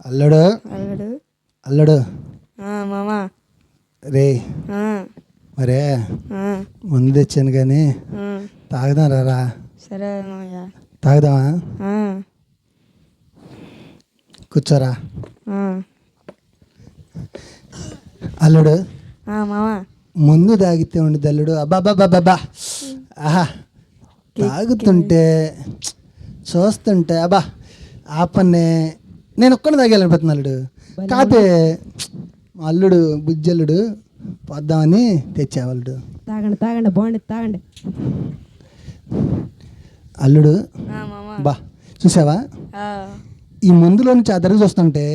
అల్లుడు అల్లుడు అల్లుడు మామా రే మరే ముందు తెచ్చాను కానీ తాగుదాం రా. సరే మామయ్య. తాగుదామా? కూర్చోరా. అల్లుడు మామా ముందు తాగితే ఉండదు అల్లుడు. అబ్బాబ్బాబ్బా ఆహా తాగుతుంటే చూస్తుంటే అబ్బా ఆ పన్నే నేను ఒక్కడిని తాగేయాలనిపోతున్నా అల్లుడు. కాతే అల్లుడు బుజ్జల్లుడు పోద్దామని తెచ్చావల్లుడు. తాగండి తాగండి బాగుండి తాగండి. అల్లుడు బా చూసావా ఈ మందులో నుంచి ఆ దరగ చూస్తుంటే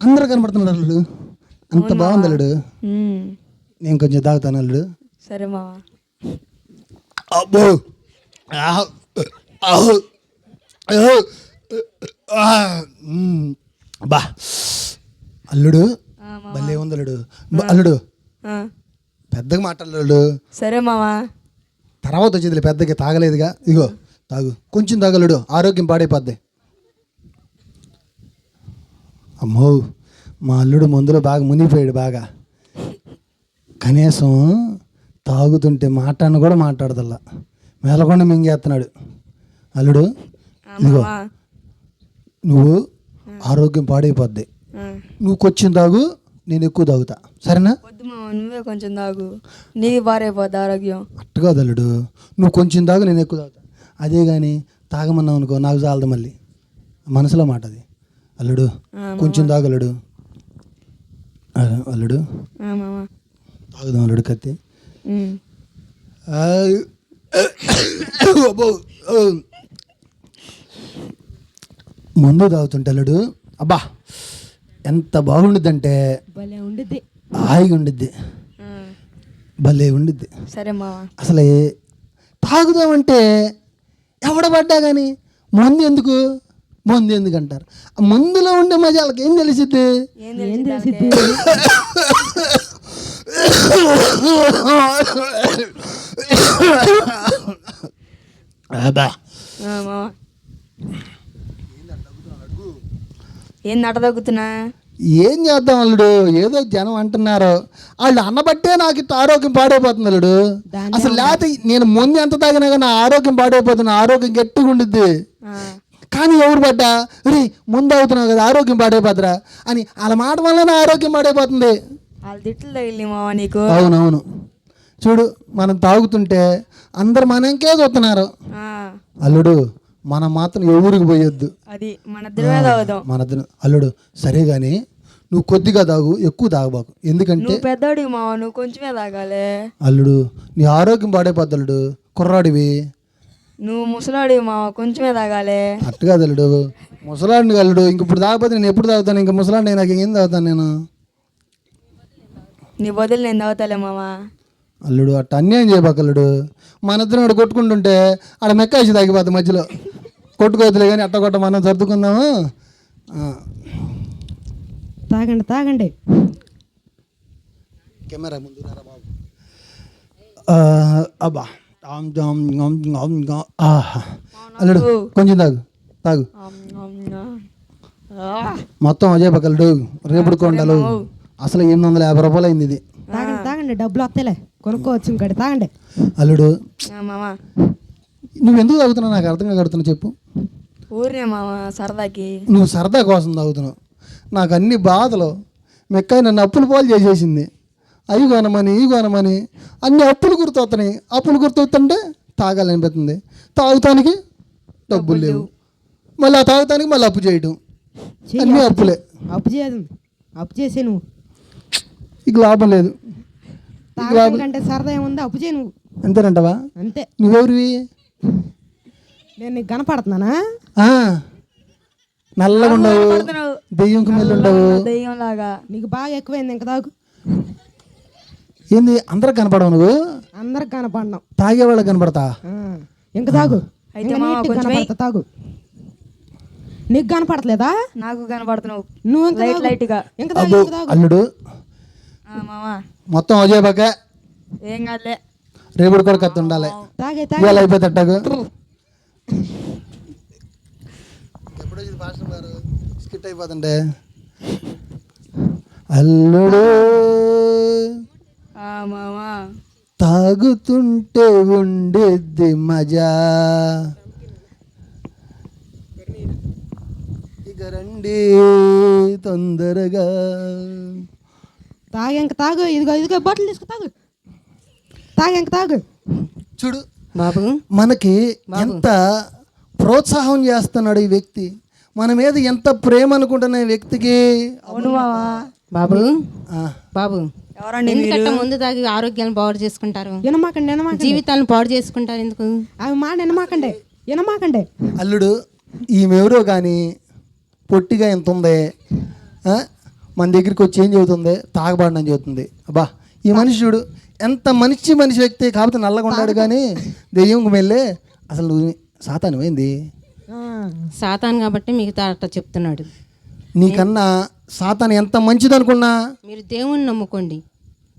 అందరూ కనపడుతున్నాడు అల్లుడు. అంత బాగుంది అల్లుడు. నేను కొంచెం తాగుతాను అల్లుడు. సరే మావా. అబ్బో బా అల్లుడు భలే ఉంది అల్లుడు. అల్లుడు పెద్దగా మాట్లాడలేడు. సరే మావా. తర్వాత వచ్చేది పెద్దగా తాగలేదుగా. ఇగో తాగు కొంచెం తాగలడు, ఆరోగ్యం పాడైపోద్ది. అమ్మో మా అల్లుడు మందులో బాగా మునిగిపోయాడు. బాగా కనీసం తాగుతుంటే మాట్లాడిన కూడా మాట్లాడదల్లా మేలకుండా మింగేస్తున్నాడు. అల్లుడు ఇదిగో నువ్వు ఆరోగ్యం పాడైపోద్ది. నువ్వు కొంచెం తాగు, నేను ఎక్కువ తాగుతా. సరేనా? వద్దు మామ, నువ్వే కొంచెం తాగు, నీ పాడైపోద్ది ఆరోగ్యం. అట్టు కాదు అల్లుడు, నువ్వు కొంచెం తాగు, నేను ఎక్కువ తాగుతా. అదే కానీ తాగమన్నావు అనుకో నాకు చాలదు మళ్ళీ. మనసులో మాట అది. అల్లుడు కొంచెం తాగు అల్లుడు. అల్లుడు తాగుదాం అల్లుడు. కత్తి ముందు తాగుతుంటే అల్లుడు అబ్బా ఎంత బాగుండిద్దంటే హాయిగా ఉండిద్ది, భలే ఉండిద్ది. సరే మావా. అసలు తాగుదామంటే ఎవడబడ్డా కానీ మందు ఎందుకు మందు ఎందుకు అంటారు. ఆ మందులో ఉండే మజా వాళ్ళకి ఏం తెలిసిద్ది? ఏం నట తగ్గుతున్నా? ఏం చేద్దాం అల్లుడు, ఏదో జనం అంటున్నారు. వాళ్ళు అన్నబట్టే నాకు ఇట్లా ఆరోగ్యం పాడైపోతుంది అల్లుడు. అసలు లేకపోతే నేను ముందు ఎంత తాగినా కానీ నా ఆరోగ్యం పాడైపోతుంది, ఆరోగ్యం గట్టిగా ఉండిద్ది. కానీ ఎవరు పడ్డా రే ముందు అవుతున్నావు కదా ఆరోగ్యం పాడైపోతురా అని వాళ్ళ మాట వల్ల నా ఆరోగ్యం పాడైపోతుంది. వాళ్ళ తిట్లు తగిలి మావా నీకు. అవునవును చూడు, మనం తాగుతుంటే అందరు మనకే చూస్తున్నారు. అల్లుడు మనం మాత్రం ఎవరికి పోయొద్దు, అది మన అల్లుడు. సరే కానీ నువ్వు కొద్దిగా తాగు, ఎక్కువ తాగబాకు. ఎందుకంటే పెద్దోడి మావా, నువ్వు కొంచెమే తాగాలి. అల్లుడు నీ ఆరోగ్యం పాడైపోద్ది అల్లుడు. కుర్రాడివి నువ్వు, ముసలాడి మావా, కొంచెమే తాగాలి. అట్టు కాదు అల్లుడు, ముసలాడిని అల్లుడు. ఇంక ఇప్పుడు తాగపోతే నేను ఎప్పుడు తాగుతాను? ఇంకా ముసలాడిని నాకు ఏం తాగుతాను నేను? నీ బదులు నేను తాగుతాలే మావా. అల్లుడు అట్ట అన్యాయం చేయబాకు అల్లుడు. మన ఇద్దరం అక్కడ కొట్టుకుంటుంటే ఆడ మెక్కాసి తాగిపోతుంది మధ్యలో. కొట్టుకోవద్దులే కానీ అట్ట కొట్ట మనం సర్దుకుందాము. తాగండి తాగండి. కెమెరా ముందు బాబు. అబ్బా అల్లుడు కొంచెం తాగు తాగు. మొత్తం అజయ్ పక్కలుడు రేపుడు కొండలు. అసలు 850 రూపాయలు అయింది ఇది. తాగండి తాగండి, డబ్బులు వస్తేలే కొనుక్కోవచ్చు ఇంకటి. తాగండి అల్లుడు. నువ్వు ఎందుకు తాగుతున్నావు నాకు అర్థంగా కడుతున్నా చెప్పు. ఊరినే మామ సరదాకి. నువ్వు సరదా కోసం తాగుతున్నావు. నాకు అన్ని బాధలు మెక్కాయి నన్ను అప్పులు పాలు చేసేసింది. అవి కొనమని ఇవి కొనమని అన్ని అప్పులు గుర్తొస్తున్నాయి. అప్పులు గుర్తొస్తుంటే తాగాలనిపిస్తుంది. తాగుతానికి డబ్బులు లేవు, మళ్ళీ ఆ తాగుతానికి మళ్ళీ అప్పు చేయటం, అన్నీ అప్పులే. అప్పు చేయదు, అప్పు చేసే నువ్వు ఇక లాభం లేదు. అంటే సరదా ఏముంది, అప్పు చేయి నువ్వు. అంతేనంటవా? అంతే. నువ్వెవరివి? నేను నీకు కనపడుతున్నానా? నల్లగా ఉండవు, దెయ్యం కుమ్మలు ఉండవు, దెయ్యం లాగా. నీకు బాగా ఎక్కువైంది, ఇంకా తాగు. ఏంది అందరికి కనపడవు? నువ్వు అందరికి కనపడినావు, తాగేవాళ్ళకి కనపడతా. ఇంకా తాగు, కనపడతా తాగు. నీకు కనపడట్లేదా? నాకు కనపడుతున్నావు నువ్వు. లైట్ లైట్ గా. అల్లుడు మొత్తం అజయ్ బాక ఏం కాదులే, రేపుడు కూడా కత్తి ఉండాలి. తాగే అయిపోతాగు. పాస్టర్ గారు స్కిట్ అయిపోతుంటే అల్లుడు మామా తాగుతుంటే ఉండేది మజా ఇక రండి తొందరగా తాగు ఇంక తాగు, ఇదిగో బాటిల్ తీసుకు తాగు, తాగు ఇంక తాగు. చూడు బాబు మనకి ఎంత ప్రోత్సాహం చేస్తున్నాడు ఈ వ్యక్తి, మన మీద ఎంత ప్రేమ అనుకుంటున్న ఈ వ్యక్తికి. అవును మావా. బాబు ఆ, బాబు ఎవరండి ఎందుకంటే ముందు తాగి ఆరోగ్యాన్ని పాడు చేసుకుంటారు, వినమాకండి జీవితాలను పాడు చేసుకుంటారు. ఎందుకు? అవి మాట వినమాకండి. అల్లుడు ఈమెవరో కానీ పొట్టిగా ఎంత ఉంది, ఆ? మన దగ్గరికి వచ్చి ఏం చెబుతుంది, తాగబాడని చెబుతుంది. అబ్బా ఈ మనిషి చూడు ఎంత మనిషి వ్యక్తి, కాకపోతే నల్లగా ఉన్నాడు కానీ దెయ్యం వెళ్ళే. అసలు నువ్వు సాతాను ఏంది? సాతాను కాబట్టి మిగతా అట్లా చెప్తున్నాడు. నీకన్నా సాతాను ఎంత మంచిది అనుకున్నా. మీరు దేవుణ్ణి నమ్ముకోండి,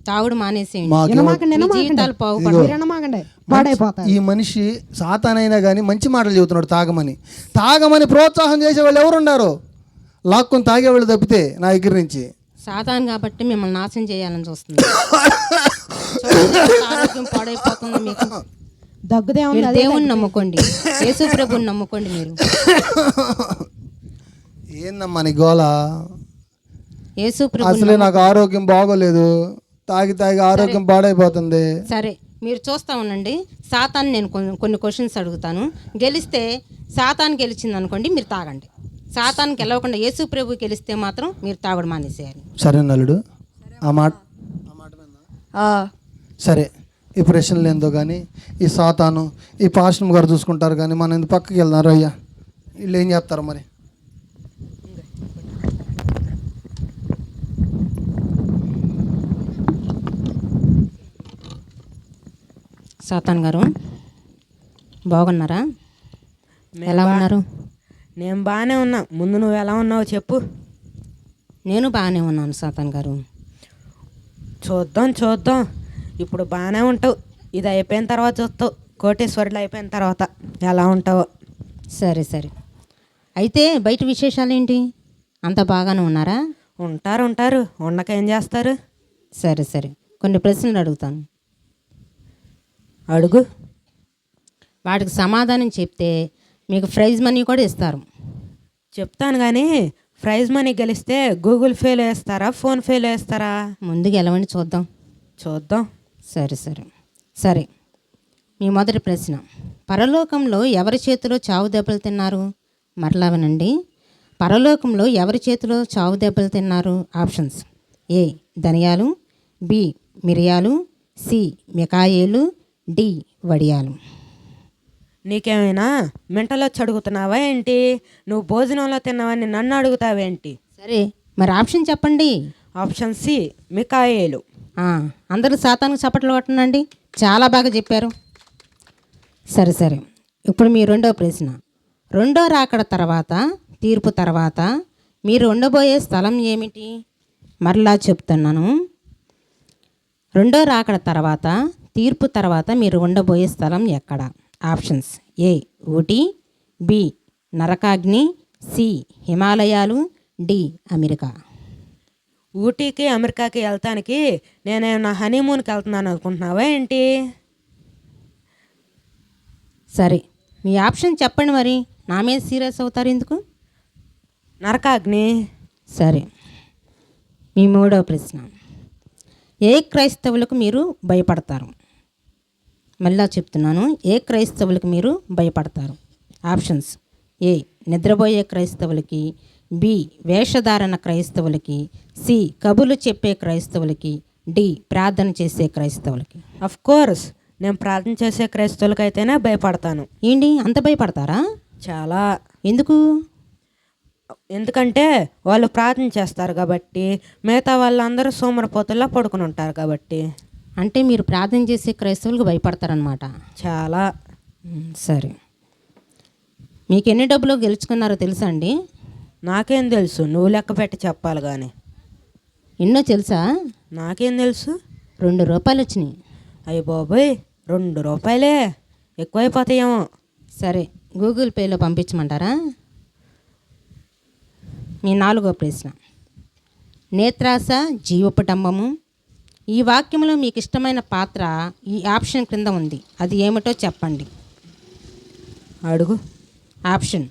తాగుడు మానేసేయండి, మాకు మీ జీవితాలు బాగుపడతాయి. వినమాకండి, పాడైపోతాయి. ఈ మనిషి సాతానైనా కానీ మంచి మాటలు చెబుతున్నాడు. తాగమని ప్రోత్సాహం చేసే వాళ్ళు ఎవరున్నారు? లాక్కొని తాగేవాళ్ళు తప్పితే నా దగ్గర నుంచి. సాతాను కాబట్టి మిమ్మల్ని నాశనం చేయాలని చూస్తుంది. చూడండి, ఎంత ఆరోగ్యం పాడైపోతుంది మీకు. దగ్గుదే ఉంది. మీరు దేవుణ్ణి నమ్ముకోండి, యేసు ప్రభుని నమ్ముకోండి. మీరు ఏందమ్మా నీ గోల? యేసు ప్రభు అసలే నాకు ఆరోగ్యం బాగోలేదు, తాగి ఆరోగ్యం పాడైపోతుంది. సరే మీరు చూస్తా ఉండండి. సాతాను నేను కొన్ని క్వశ్చన్స్ అడుగుతాను, గెలిస్తే సాతాను గెలిచింది అనుకోండి మీరు తాగండి. సాతాను గెలవకుండా యేసు ప్రభు గెలిస్తే మాత్రం మీరు తాగుడు మానేసేయాలి. సరే నల్లుడు, ఆ మాట సరే. ఈ ప్రశ్నలు ఏందో కానీ ఈ సాతాను ఈ పాస్టర్ గారు చూసుకుంటారు కానీ మనం ఎందుకు పక్కకి వెళ్తున్నారు అయ్యా? వీళ్ళు ఏం చేస్తారు మరి? సాతాన్ గారు బాగున్నారా? ఎలా ఉన్నారు? నేను బాగానే ఉన్నా. ముందు నువ్వు ఎలా ఉన్నావు చెప్పు. నేను బాగానే ఉన్నాను సాతాన్ గారు. చూద్దాం. ఇప్పుడు బాగానే ఉంటావు, ఇది అయిపోయిన తర్వాత చూస్తావు. కోటేశ్వరులు అయిపోయిన తర్వాత ఎలా ఉంటావో. సరే అయితే బయట విశేషాలు ఏంటి? అంత బాగానే ఉన్నారా? ఉంటారు. ఉండక ఏం చేస్తారు? సరే కొన్ని ప్రశ్నలు అడుగుతాను, అడుగు. వాటికి సమాధానం చెప్తే మీకు ప్రైజ్ మనీ కూడా ఇస్తారు. చెప్తాను కానీ ప్రైజ్ మనీ గెలిస్తే గూగుల్ పేలో వేస్తారా, ఫోన్ పేలో వేస్తారా? ముందు గెలవండి చూద్దాం. సరే మీ మొదటి ప్రశ్న, పరలోకంలో ఎవరి చేతిలో చావు దెబ్బలు తిన్నారు? మరలా వినండి. పరలోకంలో ఎవరి చేతిలో చావు దెబ్బలు తిన్నారు? ఆప్షన్స్: ఏ ధనియాలు, బి మిరియాలు, సి మికాయేలు, డి వడియాలు. నీకేమైనా మెంటలో అడుగుతున్నావా ఏంటి? నువ్వు భోజనంలో తిన్నావని నన్ను అడుగుతావేంటి? సరే మరి ఆప్షన్ చెప్పండి. ఆప్షన్ సి మికాయేలు. అందరూ సాతానికి చప్పట్లు కొట్టండి, చాలా బాగా చెప్పారు. సరే ఇప్పుడు మీ రెండో ప్రశ్న, రెండో రాకడ తర్వాత, తీర్పు తర్వాత మీరు ఉండబోయే స్థలం ఏమిటి? మరలా చెప్తున్నాను, రెండో రాకడ తర్వాత, తీర్పు తర్వాత మీరు ఉండబోయే స్థలం ఎక్కడ? ఆప్షన్స్: ఏ ఊటీ, బి నరకాగ్ని, సి హిమాలయాలు, డి అమెరికా. ఊటీకి అమెరికాకి వెళ్తానికి నేనేమన్నా హనీమూన్కి వెళ్తున్నాను అనుకుంటున్నావా ఏంటి? సరే మీ ఆప్షన్ చెప్పండి, మరి నా మీద సీరియస్ అవుతారు ఎందుకు? నరకాగ్ని. సరే మీ మూడవ ప్రశ్న, ఏ క్రైస్తవులకు మీరు భయపడతారు? మళ్ళా చెప్తున్నాను, ఏ క్రైస్తవులకు మీరు భయపడతారు? ఆప్షన్స్: ఏ నిద్రపోయే క్రైస్తవులకి, బి వేషధారణ క్రైస్తవులకి, సి కబుర్లు చెప్పే క్రైస్తవులకి, డి ప్రార్థన చేసే క్రైస్తవులకి. అఫ్ కోర్స్ నేను ప్రార్థన చేసే క్రైస్తవులకైతేనే భయపడతాను. ఏంటి అంత భయపడతారా? చాలా. ఎందుకు? ఎందుకంటే వాళ్ళు ప్రార్థన చేస్తారు కాబట్టి, మిగతా వాళ్ళందరూ సోమరపోతుల్లా పడుకుని ఉంటారు కాబట్టి. అంటే మీరు ప్రార్థన చేసే క్రైస్తవులకు భయపడతారనమాట. చాలా. సరే మీకు ఎన్ని డబ్బులు గెలుచుకున్నారో తెలుసా అండి? నాకేం తెలుసు, నువ్వు లెక్క పెట్టి చెప్పాలి కానీ. ఎన్నో తెలుసా? నాకేం తెలుసు. 2 రూపాయలు వచ్చినాయి. అయ్య బాబోయ్, 2 రూపాయలే ఎక్కువైపోతాయేమో. సరే గూగుల్ పేలో పంపించమంటారా? మీ 4వ ప్రశ్న. నేత్రాస జీవపుటంబము. ఈ వాక్యంలో మీకు ఇష్టమైన పాత్ర ఈ ఆప్షన్ క్రింద ఉంది. అది ఏమిటో చెప్పండి. అడుగు. ఆప్షన్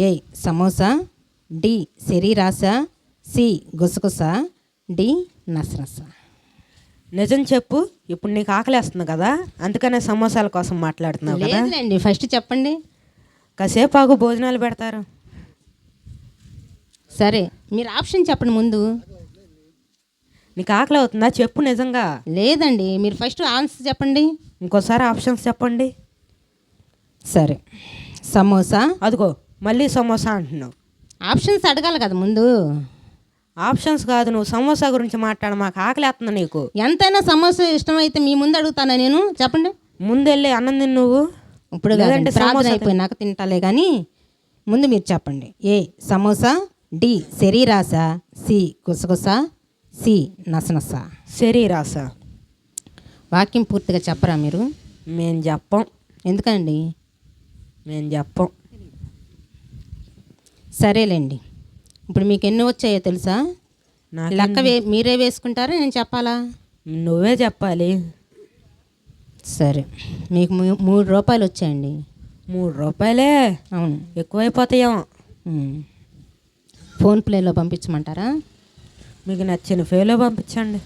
ఏ సమోసా, డి శరీరాస, సి గుసగుస, డి నసరస. నిజం చెప్పు, ఇప్పుడు నీకు ఆకలేస్తుంది కదా, అందుకనే సమోసాల కోసం మాట్లాడుతున్నావు కదా. లేదండి, ఫస్ట్ చెప్పండి. కాసేపు ఆగు, భోజనాలు పెడతారు. సరే, మీరు ఆప్షన్ చెప్పండి ముందు. నీకు ఆకలి అవుతుందా చెప్పు నిజంగా. లేదండి, మీరు ఫస్ట్ ఆన్సర్ చెప్పండి. ఇంకోసారి ఆప్షన్స్ చెప్పండి. సరే, సమోసా. అదిగో మళ్ళీ సమోసా అంటున్నావు. ఆప్షన్స్ అడగాలి కదా ముందు. ఆప్షన్స్ కాదు, నువ్వు సమోసా గురించి మాట్లాడు. మాకు ఆకలి వేస్తుంది నీకు. ఎంతైనా సమోసా ఇష్టమైతే మీ ముందు అడుగుతానా నేను, చెప్పండి. ముందెళ్ళి అన్నం తిని నువ్వు. ఇప్పుడు లేదంటే ప్రార్థన సమోసా అయిపోయినాక తింటాలే కానీ ముందు మీరు చెప్పండి. ఏ సమోసా, డి శరీరాస, సి గుసగుస, సి నసనస. శరీరాస. వాక్యం పూర్తిగా చెప్పరా మీరు? మేము చెప్పం. ఎందుకండి? మేము చెప్పం. సరేలేండి, ఇప్పుడు మీకు ఎన్ని వచ్చాయో తెలుసా? నాకు లెక్క మీరే వేసుకుంటారా, నేను చెప్పాలా? నువ్వే చెప్పాలి. సరే, మీకు 3 రూపాయలు వచ్చాయండి. 3 రూపాయలే? అవును. ఎక్కువైపోతాయేమో. ఫోన్పేలో పంపించమంటారా? మీకు నచ్చిన ఫేలో పంపించండి.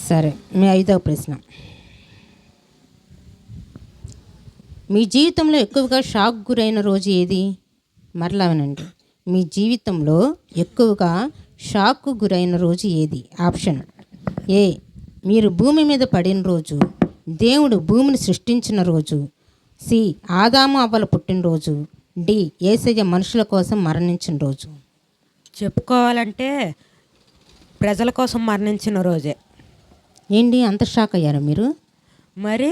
సరే, మీ 5వ ప్రశ్న. మీ జీవితంలో ఎక్కువగా షాక్ గురైన రోజు ఏది? మరలా వినండి. మీ జీవితంలో ఎక్కువగా షాక్కు గురైన రోజు ఏది? ఆప్షన్ ఏ మీరు భూమి మీద పడిన రోజు, దేవుడు భూమిని సృష్టించిన రోజు, సి ఆదాము అవ్వల పుట్టినరోజు, డి యేసయ్య మనుషుల కోసం మరణించిన రోజు. చెప్పుకోవాలంటే ప్రజల కోసం మరణించిన రోజే. ఏంటి అంత షాక్ అయ్యారా మీరు? మరి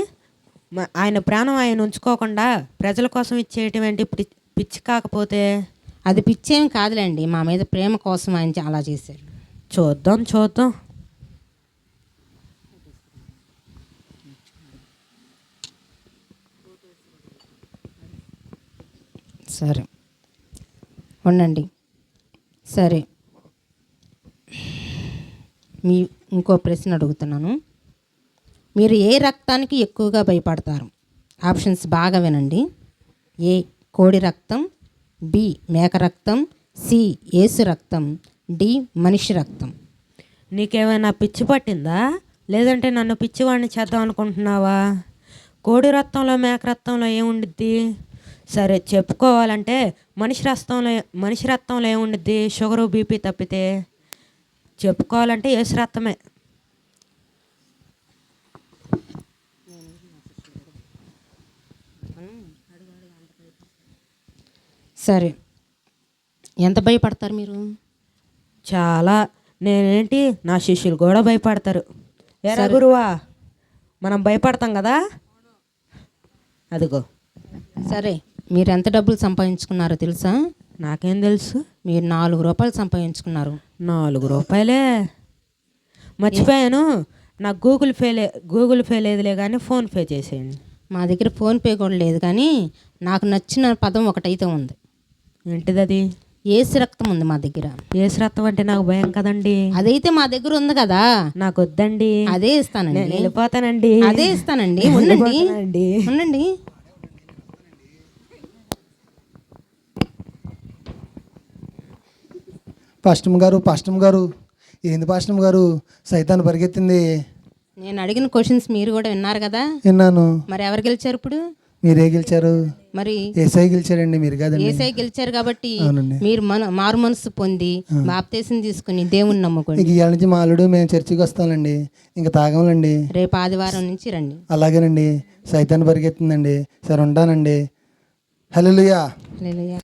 ఆయన ప్రాణం ఆయన ఉంచుకోకుండా ప్రజల కోసం ఇచ్చేయటం ఏంటి పిచ్చి కాకపోతే? అది పిచ్చేం కాదులేండి, మా మీద ప్రేమ కోసం ఆయన అలా చేశారు. చూద్దాం చూద్దాం. సరే ఉండండి. సరే, మీ ఇంకో ప్రశ్న అడుగుతున్నాను. మీరు ఏ రక్తానికి ఎక్కువగా భయపడతారు? ఆప్షన్స్ బాగా వినండి. ఏ కోడి రక్తం, బి మేక రక్తం, సి యేసు రక్తం, డి మనిషి రక్తం. నీకేమైనా పిచ్చి పట్టిందా, లేదంటే నన్ను పిచ్చివాడిని చేద్దాం అనుకుంటున్నావా? కోడి రక్తంలో మేక రక్తంలో ఏముండిద్ది? సరే, చెప్పుకోవాలంటే మనిషి రక్తంలో ఏముండిద్ది? షుగరు బీపీ తప్పితే. చెప్పుకోవాలంటే యేసు రక్తమే. సరే, ఎంత భయపడతారు మీరు? చాలా. నేనేంటి, నా శిష్యులు కూడా భయపడతారు. ఏరా గురువా, మనం భయపడతాం కదా. అదిగో. సరే, మీరు ఎంత డబ్బులు సంపాదించుకున్నారో తెలుసా? నాకేం తెలుసు. మీరు 4 రూపాయలు సంపాదించుకున్నారు. 4 రూపాయలే? మర్చిపోయాను. నాకు గూగుల్ పే లేదులే కానీ ఫోన్పే చేసేయండి. మా దగ్గర ఫోన్పే కూడా లేదు, కానీ నాకు నచ్చిన పదం ఒకటైతే ఉంది. ఏంటిది అది? యేసు రక్తం ఉంది మా దగ్గర. యేసు రక్తం అంటే నాకు భయం కదండి. అదైతే మా దగ్గర ఉంది కదా. నాకు వద్దండి. అదే ఇస్తానండి. నేను వెళ్ళిపోతానండి. అదే ఇస్తానండి. ఉండండి ఉండండి. పాస్టమ్ గారు ఏంది పాస్టమ్ గారు, సైతాన్ని పరిగెత్తింది. నేను అడిగిన క్వశ్చన్స్ మీరు కూడా విన్నారు కదా. విన్నాను. మరి ఎవరు గెలిచారు ఇప్పుడు? మీరే గెలిచారు. మరి ఏసై గెలిచారండి, మీరు కాదండి. ఏసై గెలిచారు కాబట్టి అవునండి. మీరు మారు మనసు పొంది బాప్తీసం తీసుకుని దేవుని నమ్ముకోండి. ఇంక ఇవాళ నుంచి మా అల్లుడు మేము చర్చికి వస్తామండి, ఇంకా తాగంలండి. రేపు ఆదివారం నుంచి రండి. అలాగేనండి. సైతాన్ని పరిగెత్తిందండి. సరే ఉంటానండి. హల్లెలూయా. హల్లెలూయా.